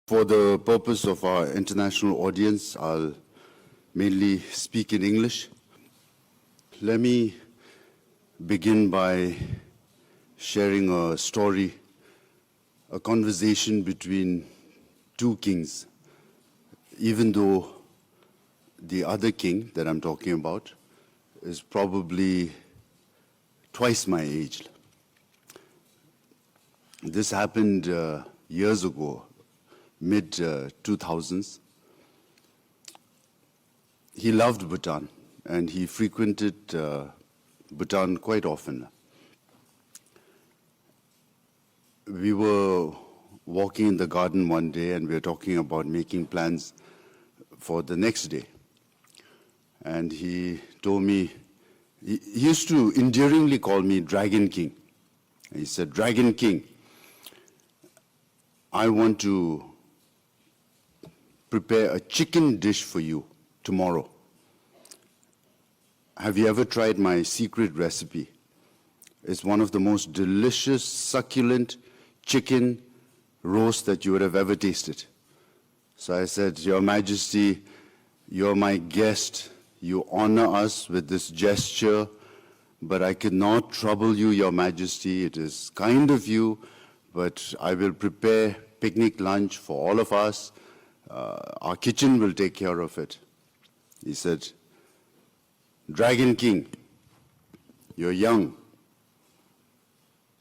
For the purpose of our international audience, I'll mainly speak in English. Let me begin by sharing a story, a conversation between two kings. Even though the other king that I'm talking about is probably twice my age. This happened years ago, mid-2000s. He loved Bhutan, and he frequented Bhutan quite often. We were walking in the garden one day, and we were talking about making plans for the next day. And he told me, he used to endearingly call me Dragon King. He said, Dragon King, I want to prepare a chicken dish for you tomorrow. Have you ever tried my secret recipe? It's one of the most delicious, succulent chicken roast that you would have ever tasted. So I said, Your Majesty, you're my guest. You honor us with this gesture, but I cannot trouble you, Your Majesty. It is kind of you, but I will prepare picnic lunch for all of us. Our kitchen will take care of it. He said, Dragon King, you're young.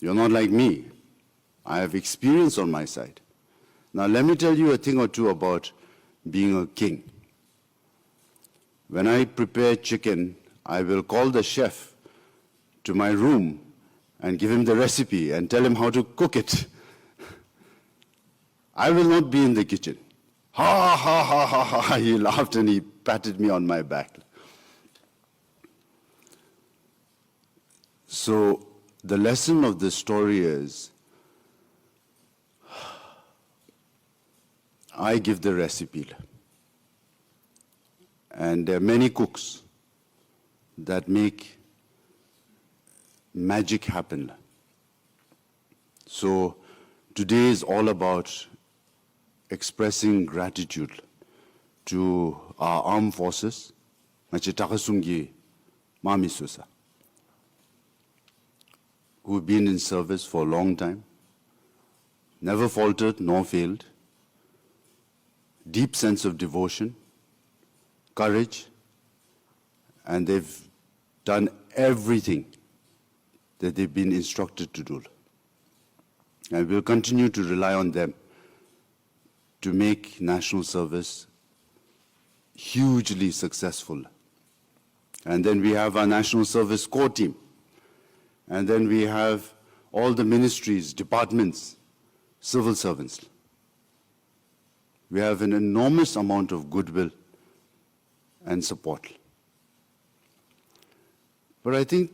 You're not like me. I have experience on my side. Now let me tell you a thing or two about being a king. When I prepare chicken, I will call the chef to my room and give him the recipe and tell him how to cook it. I will not be in the kitchen. Ha, ha, ha, ha, ha. He laughed and he patted me on my back. So the lesson of this story is, I give the recipe. And there are many cooks that make magic happen. So today is all about expressing gratitude to our armed forces, who've been in service for a long time, never faltered nor failed, deep sense of devotion, courage, and they've done everything that they've been instructed to do. And we'll continue to rely on them to make national service hugely successful. And then we have our National Service Corps team. And then we have all the ministries, departments, civil servants. We have an enormous amount of goodwill and support. But I think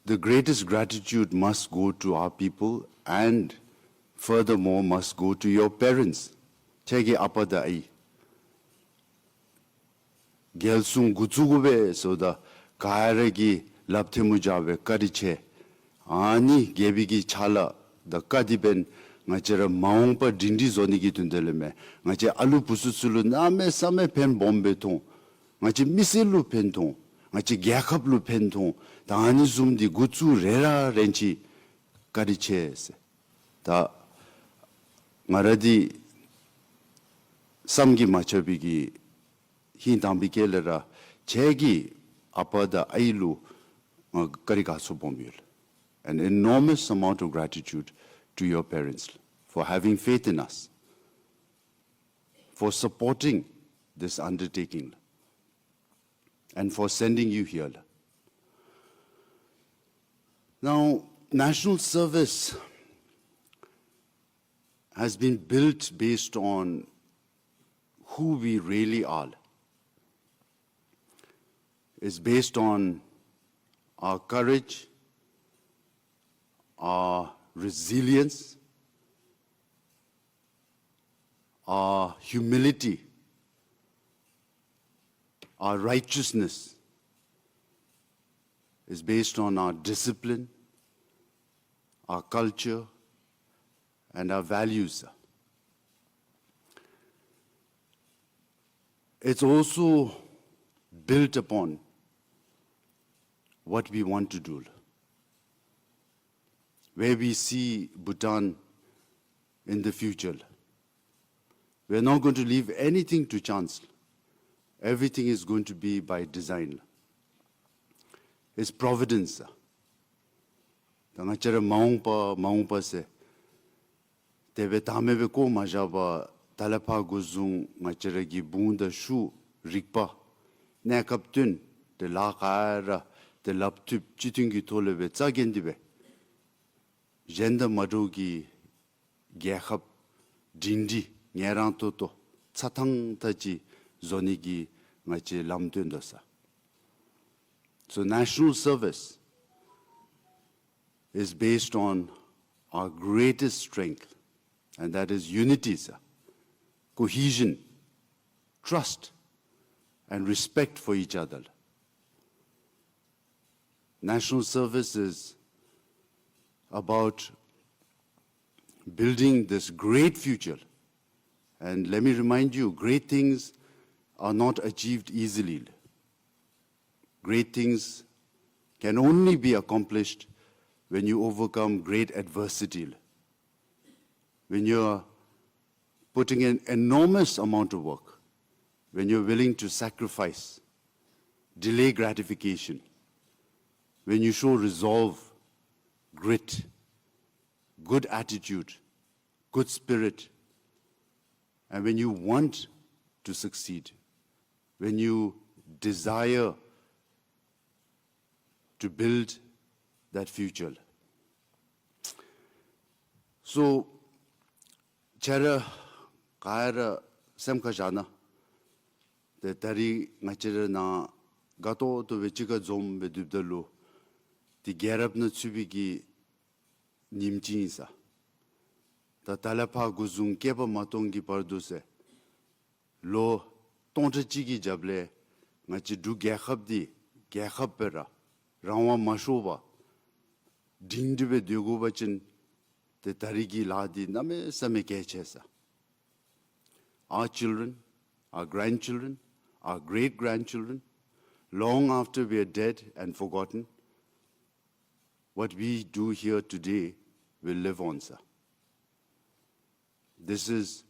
the greatest gratitude must go to our people, and furthermore must go to your parents. Chege apada ai. Gelsung gutsugube soda kaharegi labthemujabe kariche. Ani gebigi chala the kadiben ngachera maungpa dindi zoni gi tundeleme. Ngache alu pususulu name same pen bombe ton. Ngache misilu pen ton. Ngache gyakaplu pen ton. Tani zumdi gutsu rera renchi kariche se. Ta Maradi samgi machabigi hindambikelera chegi apada ailu karikasu bombil. An enormous amount of gratitude to your parents for having faith in us, for supporting this undertaking, and for sending you here. Now, national service has been built based on who we really are. It's based on our courage, our resilience, our humility, our righteousness. It's based on our discipline, our culture, and our values. it's also built upon what we want to do. Where we see Bhutan in the future. We're not going to leave anything to chance. Everything is going to be by design. It's providence. Tangachara maungpa se. Tebe tamebe ko majaba talapa guzung ngachara gi bunda shu rikpa. Ne kaptun de la kara de laptup chitungi tolebe tsagendibe. Jenda madogi gyahab dindi ngerang toto tsatang taji zonigi ngache lamtundosa. So national service is based on our greatest strength, and that is unity, cohesion, trust, and respect for each other. National service is about building this great future. And let me remind you, great things are not achieved easily. Great things can only be accomplished when you overcome great adversity. When you're putting an enormous amount of work, when you're willing to sacrifice, delay gratification, when you show resolve, grit, good attitude, good spirit, and when you want to succeed, when you desire to build that future. So, chara kaira semka jana, the tari ngachira na gato to vechika zom bedubdalo, the gerab na tsubigi nimchinsa. The talapa guzung kepa matongi parduse, lo tonta chigi jable, ngachi du gyakhabdi, gyakhabpera, rawa mashoba, dingdibe dyogobachin, the tarigi ladi, name same kechesa. Our children, our grandchildren, our great-grandchildren, long after we are dead and forgotten, what we do here today will live on, sir. This is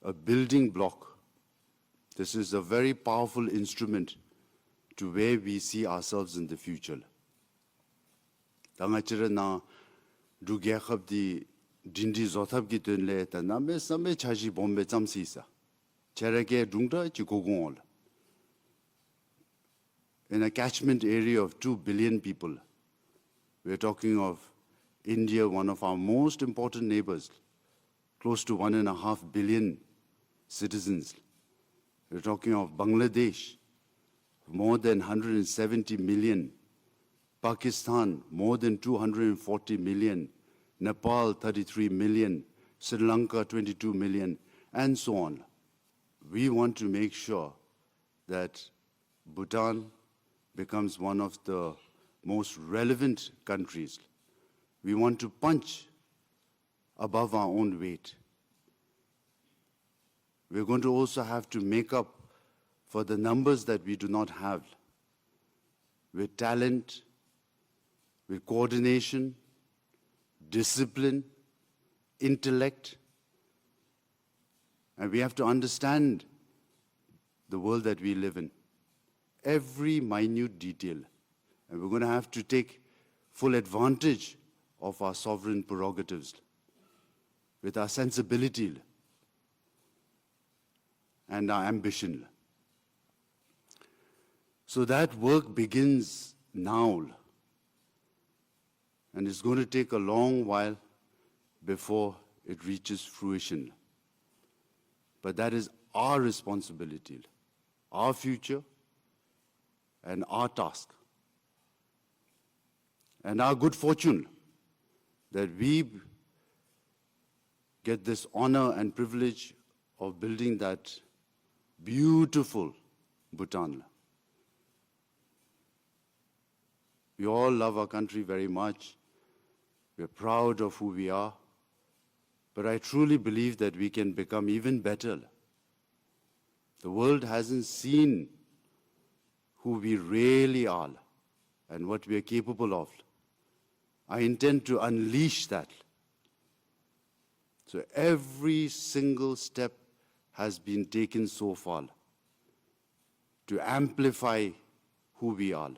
a building block. This is a very powerful instrument to where we see ourselves in the future. Tangachira na dugyakab di dindi zotab ki tunle ta na me same chaji bombe chamsi sa. Cherake dungta chi kogong. In a catchment area of 2 billion people, we're talking of India, one of our most important neighbors, close to 1.5 billion citizens. We're talking of Bangladesh, more than 170 million. Pakistan, more than 240 million. Nepal, 33 million. Sri Lanka, 22 million, and so on. We want to make sure that Bhutan becomes one of the most relevant countries. We want to punch above our own weight. We're going to also have to make up for the numbers that we do not have with talent, with coordination, discipline, intellect. And we have to understand the world that we live in, every minute detail. And we're going to have to take full advantage of our sovereign prerogatives with our sensibility and our ambition. So that work begins now. And it's going to take a long while before it reaches fruition. But that is our responsibility, our future, and our task. And our good fortune that we get this honor and privilege of building that beautiful Bhutan. We all love our country very much. We're proud of who we are. But I truly believe that we can become even better. The world hasn't seen who we really are and what we are capable of. I intend to unleash that. So every single step has been taken so far to amplify who we are,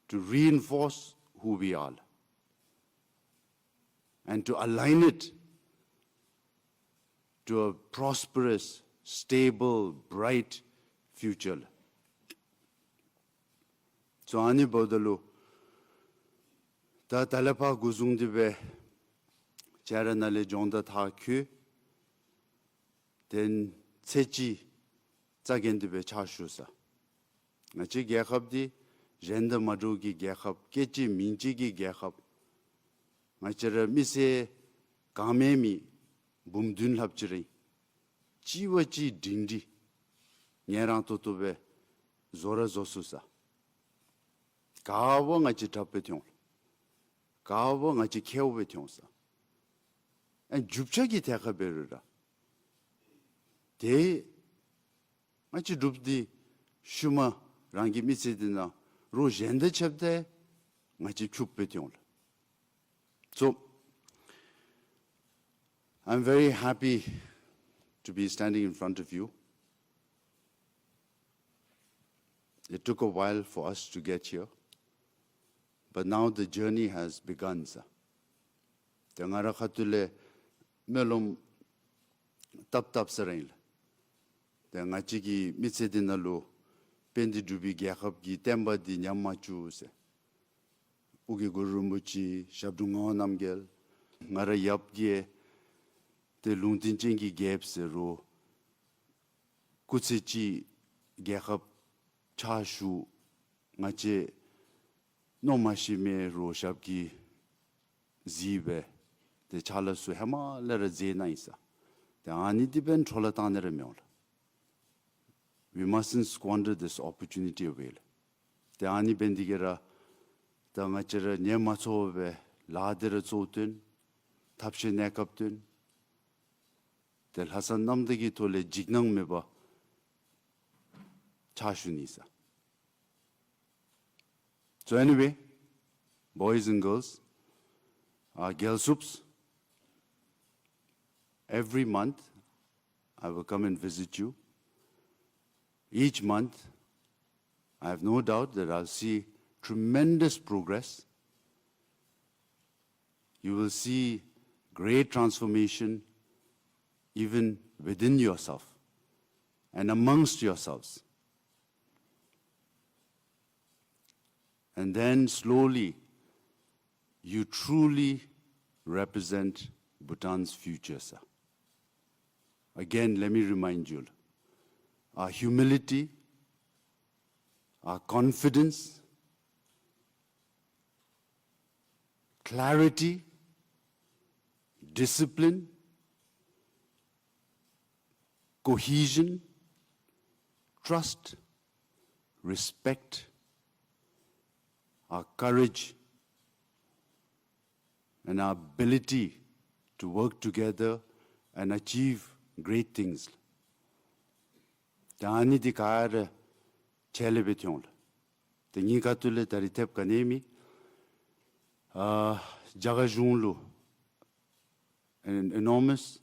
to reinforce who we are, and to align it to a prosperous, stable, bright future. So ani bodalu ta talapa guzung dibe chara nale jonda tha kyu den tsechi tsagen dibe chashusa ngachi gyakab di jenda madugi gyakab kechi minchi gi gyakab ngachara mise kamemi bumdun lapchiri chiwachi dindi nyerang totobe zora zosusa kawa ngachi tapetyong kawa ngachi keobe tyongsa and jupchagi tekaberura de ngachi dupdi shuma rangi misedina ro jenda chapde ngachi chuppetyong. So I'm very happy to be standing in front of you. It took a while for us to get here, but now the journey has begun. Tengara khatule melom tap sarail. Tengachi gi mitsedinalo pendi dubi gyakap gi temba di nyamachu se. Ugi gurumuchi shabdunga namgel ngara yapgie te lungtin chengi gap se ro kutsichi gyakap chashu ngache nomashime ro shabgi zibe te chala su hema lera zena isa te ani diben chola tanere meol. We mustn't squander this opportunity away. Te ani bendigera ta ngachera nyemachobe ladera zotun tapshe nekaptun tel hasan namdagi tole jignang meba chashunisa. So anyway, boys and girls, girl soups, every month I will come and visit you. Each month, I have no doubt that I'll see tremendous progress. You will see great transformation even within yourself and amongst yourselves. And then slowly, you truly represent Bhutan's future, sir. Again, let me remind you, our humility, our confidence, clarity, discipline, cohesion, trust, respect, our courage, and our ability to work together and achieve great things. Dani dikar chele betyong. Tingi katule taritep kanemi jagajunlu. An enormous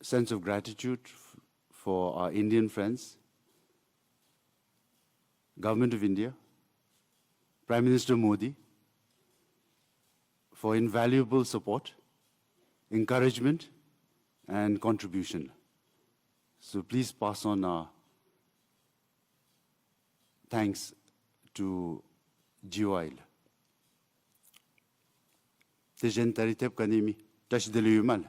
sense of gratitude for our Indian friends, Government of India, Prime Minister Modi, for invaluable support, encouragement, and contribution. So please pass on our thanks to GOIL. Tejen taritep kanemi, tash delu yumal.